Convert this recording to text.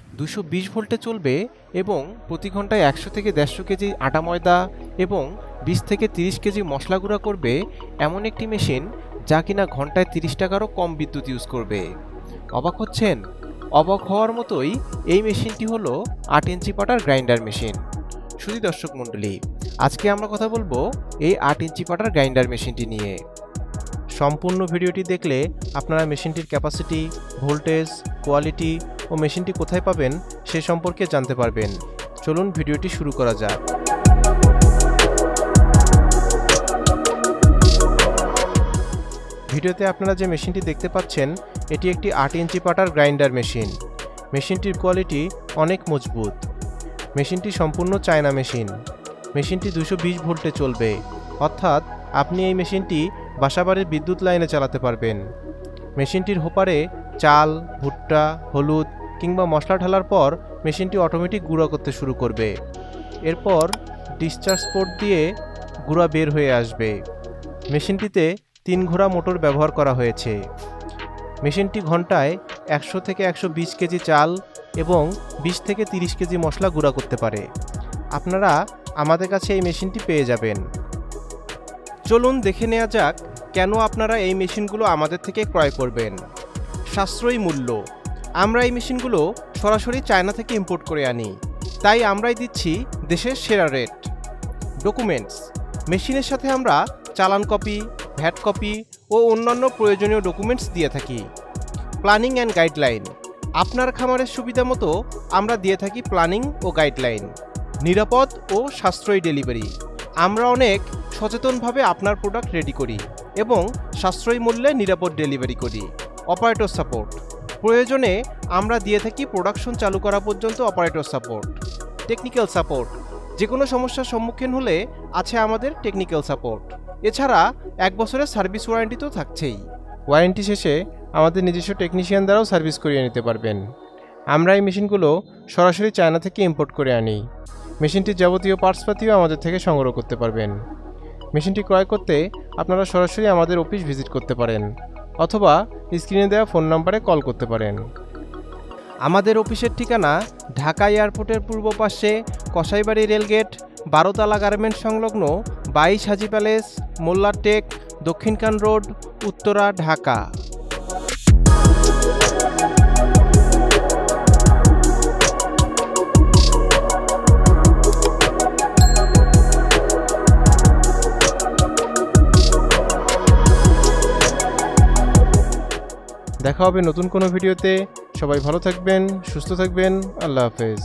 220 ভোল্টে চলবে এবং প্রতি ঘন্টায় 100 থেকে 150 কেজি আটা ময়দা এবং 20 থেকে 30 কেজি মশলা গুঁড়া করবে এমন একটি মেশিন যা কিনা ঘন্টায় 30 টাকারও কম বিদ্যুৎ ইউজ করবে। অবাক হচ্ছেন? অবাক হওয়ার মতোই এই মেশিনটি হলো 8 ইঞ্চি পাটার গ্রাইন্ডার মেশিন। শুধু দর্শক মণ্ডলী, আজকে আমরা কথা বলবো এই 8 ইঞ্চি পাটার গ্রাইন্ডার মেশিনটি নিয়ে। সম্পূর্ণ ভিডিওটি দেখলে আপনারা মেশিনটির ক্যাপাসিটি, ভোল্টেজ, কোয়ালিটি ও মেশিনটি কোথায় পাবেন সে সম্পর্কে জানতে পারবেন। চলুন ভিডিওটি শুরু করা যাক। ভিডিওতে আপনারা যে মেশিনটি দেখতে পাচ্ছেন এটি একটি 8 ইঞ্চি পাটার গ্রাইন্ডার মেশিন। মেশিনটির কোয়ালিটি অনেক মজবুত। মেশিনটি সম্পূর্ণ চায়না মেশিন। মেশিনটি 220 ভোল্টে চলবে, অর্থাৎ আপনি এই মেশিনটি বাসাবাড়ির বিদ্যুৎ লাইনে চালাতে পারবেন। মেশিনটির হোপারে চাল, ভুট্টা, হলুদ কিংবা মশলা ঢালার পর মেশিনটি অটোমেটিক গুঁড়া করতে শুরু করবে। এরপর ডিসচার্জ পোর্ট দিয়ে গুঁড়া বের হয়ে আসবে। মেশিনটিতে 3 ঘোড়া মোটর ব্যবহার করা হয়েছে। মেশিনটি ঘন্টায় 100 থেকে 120 কেজি চাল এবং 20 থেকে 30 কেজি মশলা গুঁড়া করতে পারে। আপনারা আমাদের কাছে এই মেশিনটি পেয়ে যাবেন। চলুন দেখে নেওয়া যাক কেন আপনারা এই মেশিনগুলো আমাদের থেকে ক্রয় করবেন। সাশ্রয়ী মূল্য। আমরা এই মেশিনগুলো সরাসরি চায়না থেকে ইম্পোর্ট করে আনি, তাই আমরাই দিচ্ছি দেশের সেরা রেট। ডকুমেন্টস। মেশিনের সাথে আমরা চালান কপি, ভ্যাট কপি ও অন্যান্য প্রয়োজনীয় ডকুমেন্টস দিয়ে থাকি। Planning and guideline. আপনার খামারের সুবিধা মতো আমরা দিয়ে থাকি প্ল্যানিং ও গাইডলাইন। নিরাপদ ও সাশ্রয়ী ডেলিভারি। আমরা অনেক সচেতনভাবে আপনার প্রোডাক্ট রেডি করি এবং সাশ্রয়ী মূল্যে নিরাপদ ডেলিভারি করি। Operator support. প্রয়োজনে আমরা দিয়ে থাকি প্রোডাকশন চালু করা পর্যন্ত অপারেটর সাপোর্ট। Technical support. যে কোনো সমস্যার সম্মুখীন হলে আছে আমাদের টেকনিক্যাল সাপোর্ট। এছাড়া 1 বছরের সার্ভিস ওয়ারেন্টি তো থাকছেই। ওয়ারেন্টি শেষে আমাদের নিজস্ব টেকনিশিয়ান দ্বারাও সার্ভিস করিয়ে নিতে পারবেন। আমরা এই মেশিনগুলো সরাসরি চায়না থেকে ইম্পোর্ট করে আনি। মেশিনটির যাবতীয় পার্টসপাতিও আমাদের থেকে সংগ্রহ করতে পারবেন। মেশিনটি ক্রয় করতে আপনারা সরাসরি আমাদের অফিস ভিজিট করতে পারেন অথবা স্ক্রিনে দেওয়া ফোন নম্বরে কল করতে পারেন। আমাদের অফিসের ঠিকানা ঢাকা এয়ারপোর্টের পূর্ব পাশে কসাইবাড়ি রেলগেট, 12 তলা গার্মেন্টস সংলগ্ন 22 হাজি প্যালেস, মোল্লার টেক, দক্ষিণকান রোড, উত্তরা, ঢাকা। দেখা হবে নতুন কোনো ভিডিওতে। সবাই ভালো থাকবেন, সুস্থ থাকবেন। আল্লাহ হাফেজ।